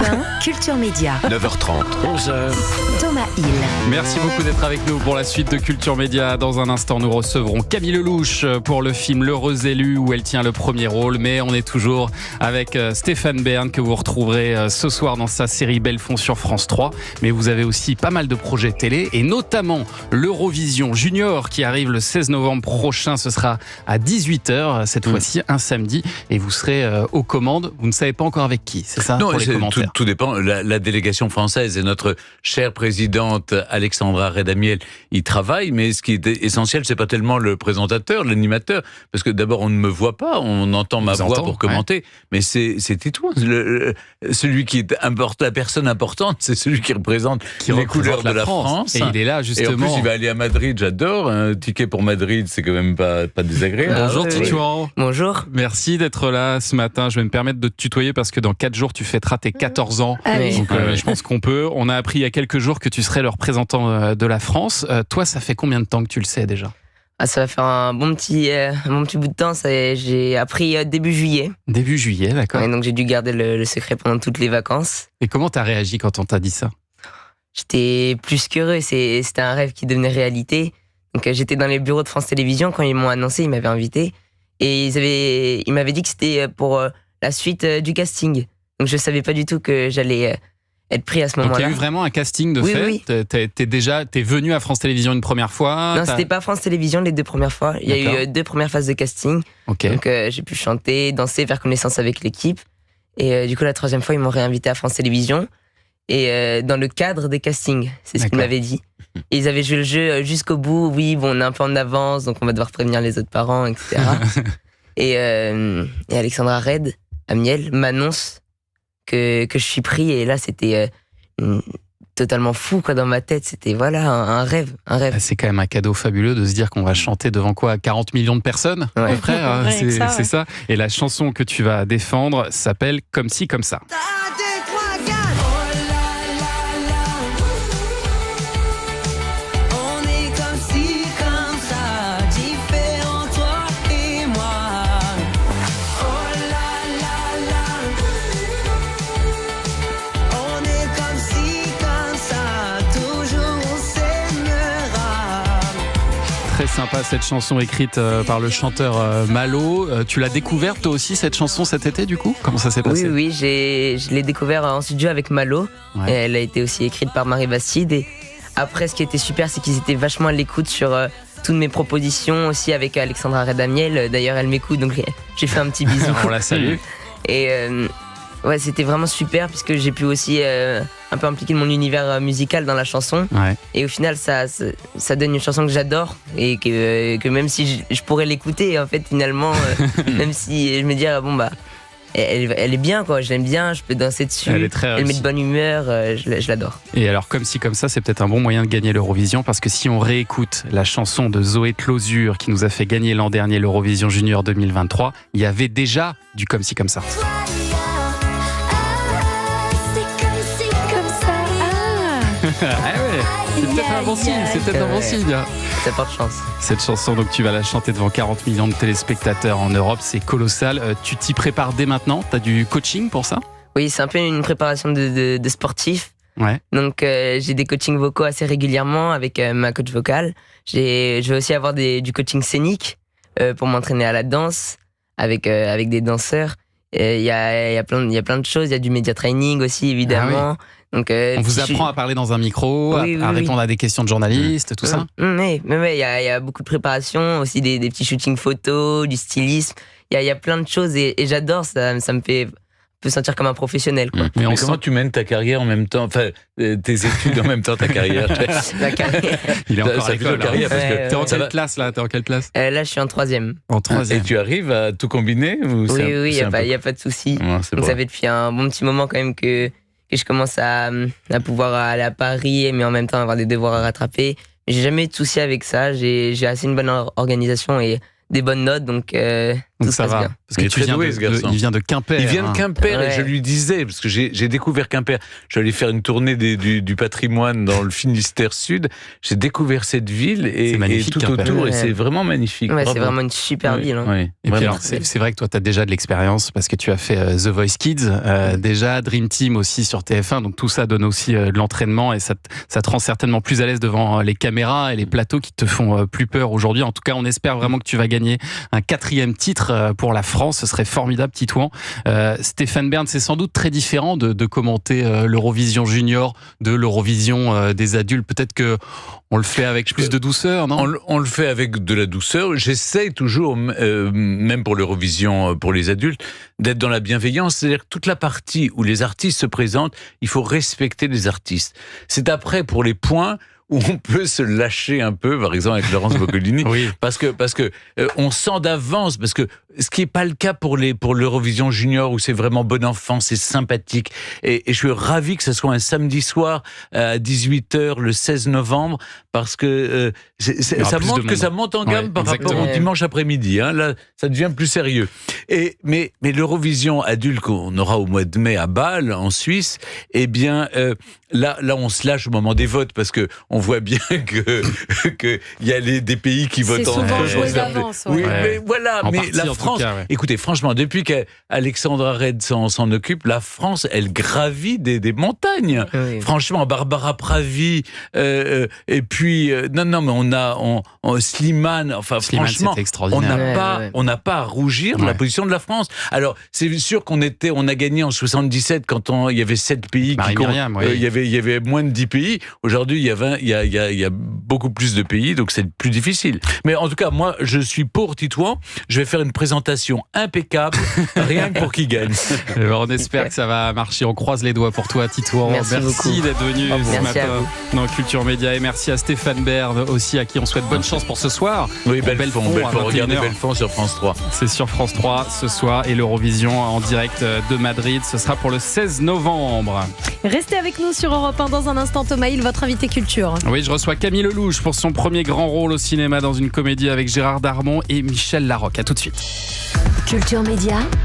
matin, Culture Média. 9h30, 11h. Thomas Hill. Merci beaucoup d'être avec nous pour la suite de Culture Média. Dans un instant, nous recevrons Camille Lelouch pour le film L'Heureux Élu où elle tient le premier rôle. Mais on est toujours avec Stéphane Bern que vous retrouverez ce soir dans sa série Belfond sur France 3. Mais vous avez aussi pas mal de projets télé et notamment l'Eurovision Junior qui arrive le 16 novembre prochain. Ce sera à 18h cette fois-ci, un samedi. Et vous serez aux commandes. Vous ne savez pas encore avec qui, c'est ça? Non, pour les commentaires. tout dépend. La délégation française et notre chère présidente Alexandra Redamiel y travaillent, mais ce qui est essentiel, c'est pas tellement le présentateur, l'animateur, parce que d'abord on ne me voit pas, on entend ma voix pour commenter, mais c'est toi. Celui qui est important, la personne importante, c'est celui qui représente les couleurs de la France. Et il est là justement. Et en plus, il va aller à Madrid. J'adore. Un ticket pour Madrid, c'est quand même pas désagréable. Bonjour Titouan. Bonjour. Merci d'être là ce matin. Je vais me permettre de te tutoyer parce que dans 4 jours, tu fêteras tes 14 ans. Donc, je pense qu'on peut. On a appris il y a quelques jours que tu serais le représentant de la France. Toi, ça fait combien de temps que tu le sais déjà? Ça va faire un bon petit bout de temps. J'ai appris début juillet. Début juillet, d'accord. Et donc j'ai dû garder le secret pendant toutes les vacances. Et comment t'as réagi quand on t'a dit ça? J'étais plus qu'heureux. C'était un rêve qui devenait réalité. Donc j'étais dans les bureaux de France Télévisions quand ils m'ont annoncé, ils m'avaient invité. Et ils m'avaient dit que c'était pour la suite du casting. Donc je savais pas du tout que j'allais être pris à ce moment-là. Donc il y a eu vraiment un casting de fait. Oui. T'es venu à France Télévisions une première fois? Non, c'était pas France Télévisions les 2 premières fois. Il y a eu 2 premières phases de casting. Okay. Donc j'ai pu chanter, danser, faire connaissance avec l'équipe. Et du coup la 3e fois ils m'ont réinvité à France Télévisions. Et dans le cadre des castings, c'est ce qu'ils m'avaient dit. Et ils avaient joué le jeu jusqu'au bout. Oui, bon, on est un peu en avance, donc on va devoir prévenir les autres parents, etc. et Alexandra Redamiel m'annonce que je suis pris. Et là, c'était totalement fou quoi, dans ma tête. C'était un rêve. C'est quand même un cadeau fabuleux de se dire qu'on va chanter devant 40 millions de personnes, à peu près, hein, c'est ça. Et la chanson que tu vas défendre s'appelle Comme ci, comme ça. Très sympa cette chanson écrite par le chanteur Malo. Tu l'as découverte toi aussi cette chanson cet été du coup? Comment ça s'est passé? Oui, je l'ai découvert en studio avec Malo. Ouais. Elle a été aussi écrite par Marie Bastide. Et après ce qui était super, c'est qu'ils étaient vachement à l'écoute sur toutes mes propositions aussi avec Alexandra Redamiel. D'ailleurs elle m'écoute donc j'ai fait un petit bisou. On la salue. Et ouais, c'était vraiment super puisque j'ai pu aussi un peu impliquer mon univers musical dans la chanson. Ouais. Et au final, ça donne une chanson que j'adore et que même si je pourrais l'écouter, en fait, finalement, même si je me dis, elle est bien, quoi. Je l'aime bien, je peux danser dessus. Elle met de bonne humeur, je l'adore. Et alors, Comme ci, comme ça, c'est peut-être un bon moyen de gagner l'Eurovision parce que si on réécoute la chanson de Zoé Closure qui nous a fait gagner l'an dernier l'Eurovision Junior 2023, il y avait déjà du Comme ci, comme ça. C'est peut-être un bon signe, Ça porte chance. Cette chanson, donc tu vas la chanter devant 40 millions de téléspectateurs en Europe, c'est colossal. Tu t'y prépares dès maintenant? T'as du coaching pour ça? Oui, c'est un peu une préparation de sportif. Ouais. Donc j'ai des coachings vocaux assez régulièrement avec ma coach vocale. Je vais aussi avoir du coaching scénique pour m'entraîner à la danse avec des danseurs. Il y a plein de choses, il y a du media training aussi évidemment. Ah oui. Donc, on vous apprend à parler dans un micro, à répondre à des questions de journalistes, tout ça. Mais il y a beaucoup de préparation, aussi des petits shootings photos, du stylisme. Il y a plein de choses et j'adore ça me fait sentir comme un professionnel, quoi. Mais comment tu mènes ta carrière en même temps, enfin tes études en même temps, ta carrière? La carrière. Il est encore à l'école. T'es en quelle classe là? T'es en quelle classe? Là, je suis en 3e. En 3e. Et tu arrives à tout combiner ou Oui, il y a pas de souci. Donc ça fait depuis un bon petit moment quand même que je commence à pouvoir aller à Paris, mais en même temps avoir des devoirs à rattraper. J'ai jamais eu de soucis avec ça. J'ai assez une bonne organisation et des bonnes notes, donc Donc tout ça se passe va. bien. Parce que Il est très doué, ce garçon. il vient de Quimper. Il vient de hein. Quimper et Ouais. je lui disais, parce que j'ai découvert Quimper, je suis allé faire une tournée du patrimoine dans le Finistère Sud, j'ai découvert cette ville C'est et magnifique, tout Quimper. autour, et Ouais. c'est vraiment magnifique. Ouais, c'est Bravo. vraiment une super Ouais, ville. Hein. ouais, Et puis vraiment. alors, c'est vrai que toi, tu as déjà de l'expérience parce que tu as fait The Voice Kids, déjà Dream Team aussi sur TF1, donc tout ça donne aussi de l'entraînement et ça te rend certainement plus à l'aise devant les caméras et les plateaux qui te font plus peur aujourd'hui. En tout cas, on espère vraiment que tu vas gagner un 4e titre pour la France. Ce serait formidable, Titouan. Stéphane Bern, c'est sans doute très différent de commenter l'Eurovision Junior, de l'Eurovision des adultes. Peut-être que on le fait avec plus de douceur, non ? On le fait avec de la douceur. J'essaye toujours, même pour l'Eurovision, pour les adultes, d'être dans la bienveillance. C'est-à-dire que toute la partie où les artistes se présentent, il faut respecter les artistes. C'est après, pour les points, où on peut se lâcher un peu, par exemple avec Laurence Boccolini, Oui. parce que on sent d'avance, parce que ce qui est pas le cas pour l'Eurovision Junior où c'est vraiment bon enfant, c'est sympathique, et je suis ravi que ce soit un samedi soir à 18h le 16 novembre, parce que Il y aura ça plus montre de que monde. ça monte en gamme Ouais, par rapport exactement. au dimanche après-midi. Hein, là, ça devient plus sérieux. Mais l'Eurovision adulte qu'on aura au mois de mai à Bâle, en Suisse, eh bien, là, on se lâche au moment des votes parce que on voit bien que il y a des pays qui votent C'est en souvent France. joué d'avance, ouais. Oui, Ouais. mais voilà. En Mais partie, la en tout France, cas, ouais. écoutez, franchement, depuis qu'Alexandra Red s'en occupe, la France, elle gravit des montagnes. Oui. Franchement, Barbara Pravi, et puis non, mais on Slimane. Enfin, Slimane, franchement, c'était extraordinaire. Ouais. on n'a pas à rougir de la Ouais. position de la France. Alors, c'est sûr on a gagné en 77 quand il y avait 7 pays Marie-Myriam, oui. il y avait moins de 10 pays. Aujourd'hui, il y a beaucoup plus de pays, donc c'est plus difficile. Mais en tout cas, moi, je suis pour Titouan. Je vais faire une présentation impeccable, rien que pour qu'il gagne. Alors, on espère que ça va marcher. On croise les doigts pour toi, Titouan. Merci beaucoup. d'être venu ce Merci à matin vous. dans Culture Média. Et merci à Stéphane Bern aussi, à qui on souhaite bonne chance pour ce soir. Oui, Pour Belfond, à regardez 21h. Belfond sur France 3. C'est sur France 3 ce soir et l'Eurovision en direct de Madrid. Ce sera pour le 16 novembre. Restez avec nous sur Europe 1 dans un instant. Thomas Hill, votre invité culture. Oui, je reçois Camille Lelouch pour son premier grand rôle au cinéma dans une comédie avec Gérard Darmon et Michel Larocque. À tout de suite. Culture Média